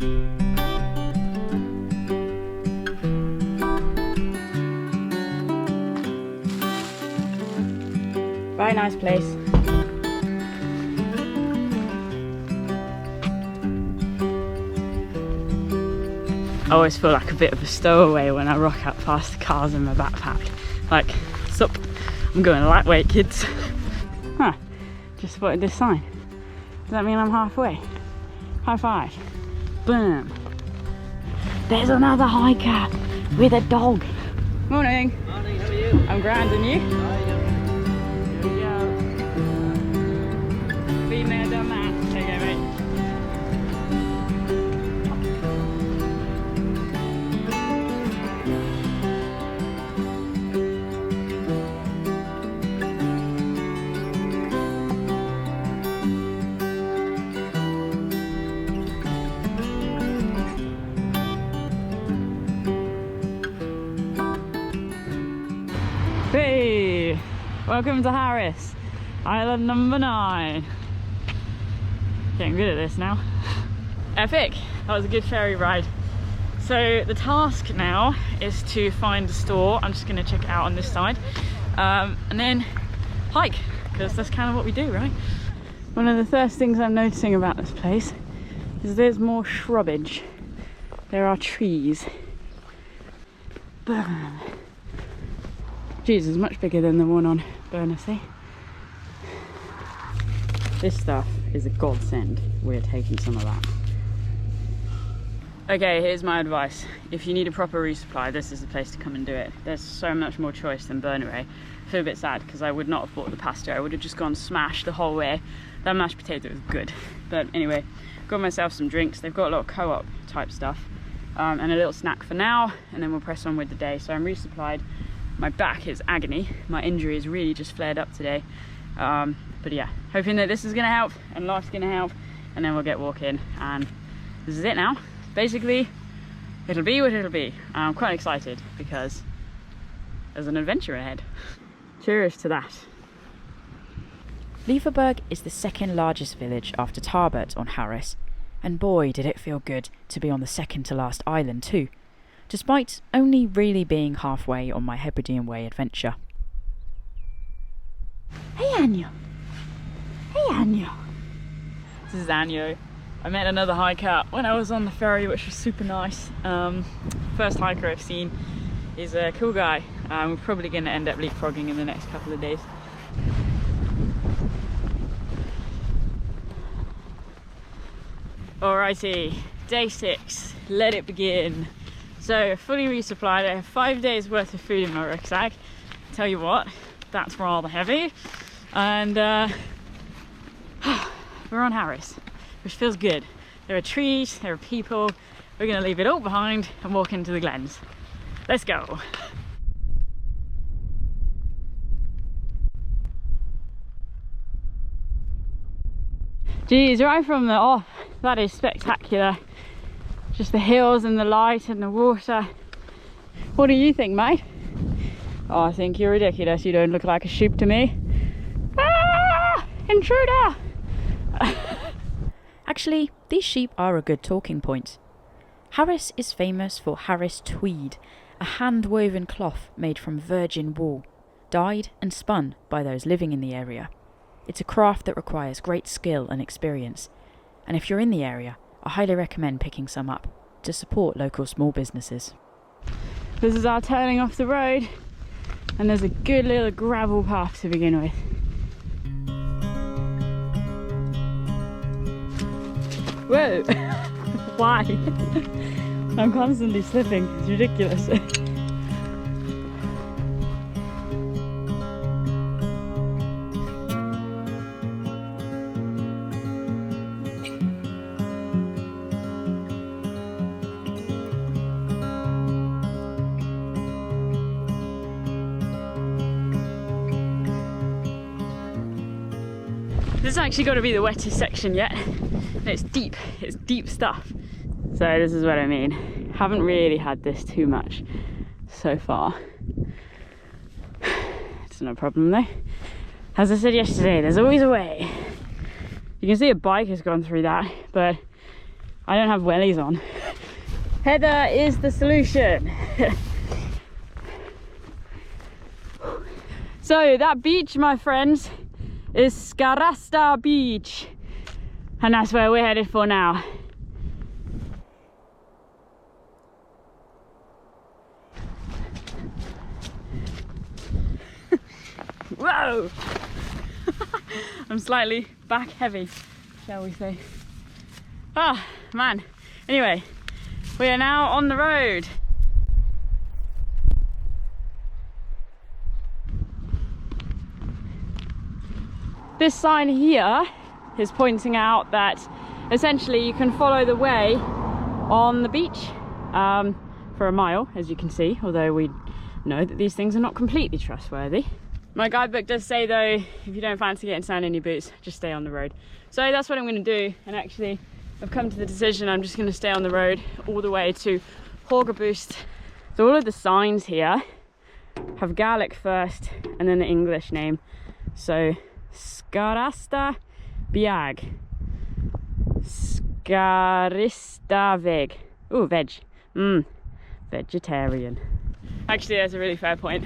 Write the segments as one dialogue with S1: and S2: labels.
S1: Very nice place. I always feel like a bit of a stowaway when I rock up past the cars in my backpack. Like, sup, I'm going lightweight, kids. Huh, just spotted this sign. Does that mean I'm halfway? High five. Boom. There's another hiker with a dog. Morning.
S2: Morning, how are you?
S1: I'm grand, and you? Here we go. Been there, done that. Okay, mate. Hey, welcome to Harris, island number 9. Getting good at this now. Epic, that was a good ferry ride. So the task now is to find a store. I'm just going to check it out on this side and then hike, because that's kind of what we do, right? One of the first things I'm noticing about this place is there's more shrubbage. There are trees. Boom. Geez, it's much bigger than the one on Berneray. This stuff is a godsend. We're taking some of that. Okay, here's my advice. If you need a proper resupply, this is the place to come and do it. There's so much more choice than Berneray. I feel a bit sad because I would not have bought the pasta. I would have just gone smash the whole way. That mashed potato was good. But anyway, got myself some drinks. They've got a lot of co-op type stuff and a little snack for now, and then we'll press on with the day. So I'm resupplied. My back is agony. My injury is really just flared up today. But yeah, hoping that this is gonna help and life's gonna help, and then we'll get walking. And this is it now. Basically, it'll be what it'll be. I'm quite excited because there's an adventure ahead. Cheers to that.
S3: Leverburg is the second largest village after Tarbert on Harris, and boy did it feel good to be on the second to last island too, despite only really being halfway on my Hebridean Way adventure.
S1: Hey Anyo! Hey Anyo! This is Anyo. I met another hiker when I was on the ferry, which was super nice. First hiker I've seen. He's a cool guy. We're probably going to end up leapfrogging in the next couple of days. Alrighty, day 6. Let it begin. So, fully resupplied. I have 5 days worth of food in my rucksack. Tell you what, that's rather heavy. And we're on Harris, which feels good. There are trees, there are people. We're going to leave it all behind and walk into the glens. Let's go. Geez, right from the off, that is spectacular. Just the hills and the light and the water. What do you think, mate? Oh, I think you're ridiculous. You don't look like a sheep to me. Ah! Intruder!
S3: Actually, these sheep are a good talking point. Harris is famous for Harris tweed, a hand-woven cloth made from virgin wool, dyed and spun by those living in the area. It's a craft that requires great skill and experience, and if you're in the area, I highly recommend picking some up to support local small businesses.
S1: This is our turning off the road, and there's a good little gravel path to begin with. Whoa! Why? I'm constantly slipping, it's ridiculous. This has actually got to be the wettest section yet. And it's deep stuff. So this is what I mean. Haven't really had this too much so far. It's no problem though. As I said yesterday, there's always a way. You can see a bike has gone through that, but I don't have wellies on. Heather is the solution. So that beach, my friends, is Scarista Beach, and that's where we're headed for now. Whoa! I'm slightly back heavy, shall we say. Ah, man. Anyway, we are now on the road. This sign here is pointing out that essentially you can follow the way on the beach for a mile, as you can see, although we know that these things are not completely trustworthy. My guidebook does say though, if you don't fancy getting sand in your boots, just stay on the road. So that's what I'm going to do, and actually I've come to the decision I'm just going to stay on the road all the way to Horgabost. So all of the signs here have Gaelic first and then the English name. So Scarista Biag, Scarista Veg. Ooh, veg. Vegetarian. Actually, that's a really fair point.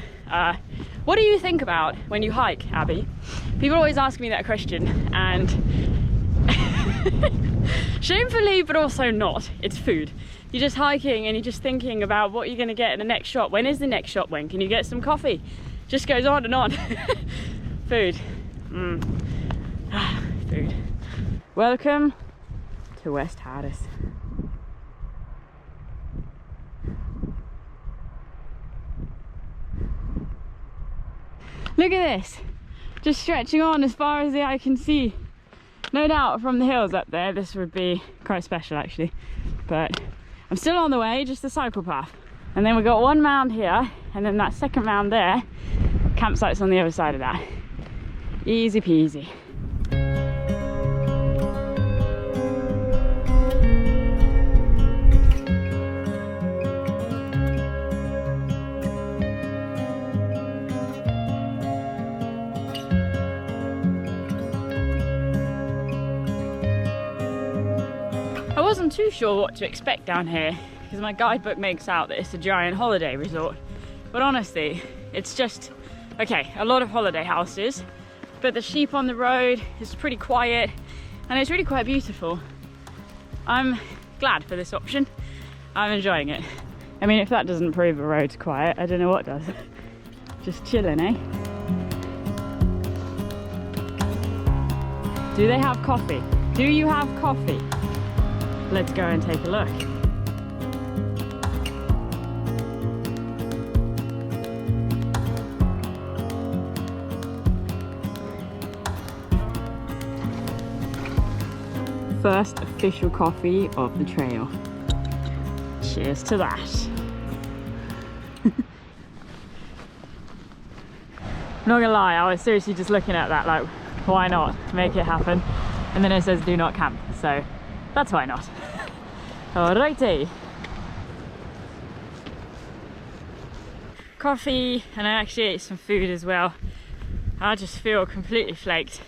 S1: What do you think about when you hike, Abbie? People always ask me that question, and shamefully, but also not, it's food. You're just hiking and you're just thinking about what you're going to get in the next shot. When is the next shot? When can you get some coffee? Just goes on and on. Food. Food. Welcome to West Harris. Look at this, just stretching on as far as the eye can see. No doubt from the hills up there this would be quite special actually, but I'm still on the way, just the cycle path. And then we've got one mound here, and then that second mound there, campsite's on the other side of that. Easy peasy. I wasn't too sure what to expect down here because my guidebook makes out that it's a giant holiday resort, but honestly it's just, okay, a lot of holiday houses, but the sheep on the road is pretty quiet and it's really quite beautiful. I'm glad for this option. I'm enjoying it. I mean, if that doesn't prove a road's quiet, I don't know what does. Just chilling, eh? Do they have coffee? Do you have coffee? Let's go and take a look. First official coffee of the trail. Cheers to that. Not gonna lie, I was seriously just looking at that like, why not make it happen? And then it says do not camp, so that's why not. Alrighty. Coffee, and I actually ate some food as well. I just feel completely flaked.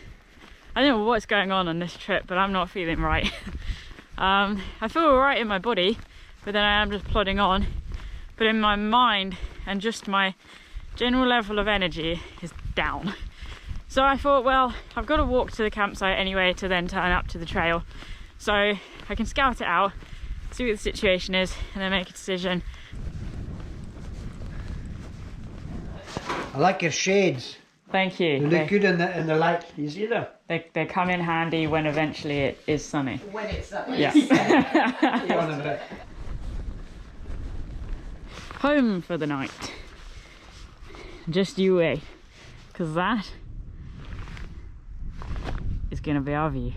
S1: I don't know what's going on this trip, but I'm not feeling right. I feel alright in my body, but then I am just plodding on. But in my mind and just my general level of energy is down. So I thought, well, I've got to walk to the campsite anyway to then turn up to the trail. So I can scout it out, see what the situation is, and then make a decision.
S2: I like your shades.
S1: Thank you.
S2: They look good in the light. You see them?
S1: They come in handy when eventually it is sunny.
S4: When it's sunny.
S1: Yeah. Home for the night. Just you wait, because that is going to be our view.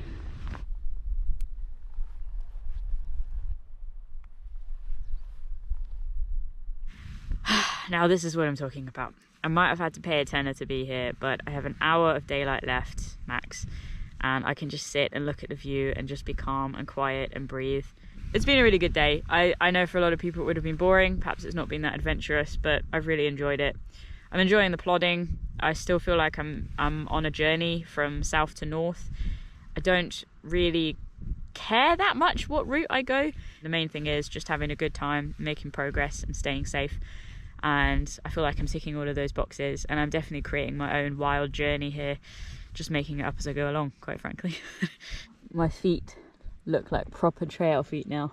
S1: Now this is what I'm talking about. I might have had to pay a tenner to be here, but I have an hour of daylight left, max, and I can just sit and look at the view and just be calm and quiet and breathe. It's been a really good day. I know for a lot of people it would have been boring, perhaps it's not been that adventurous, but I've really enjoyed it. I'm enjoying the plodding. I still feel like I'm on a journey from south to north. I don't really
S3: care that much what route I go. The main thing is just having a good time, making progress and staying safe. And I feel like I'm ticking all of those boxes, and I'm definitely creating my own wild journey here, just making it up as I go along, quite frankly. My feet look like proper trail feet now.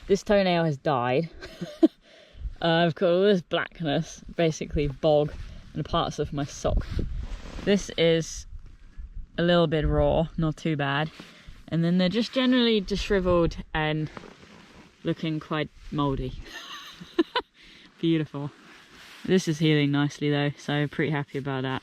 S3: This toenail has died. I've got all this blackness, basically bog, and parts of my sock. This is a little bit raw, not too bad. And then they're just generally shriveled and looking quite mouldy. Beautiful. This is healing nicely though, so pretty happy about that.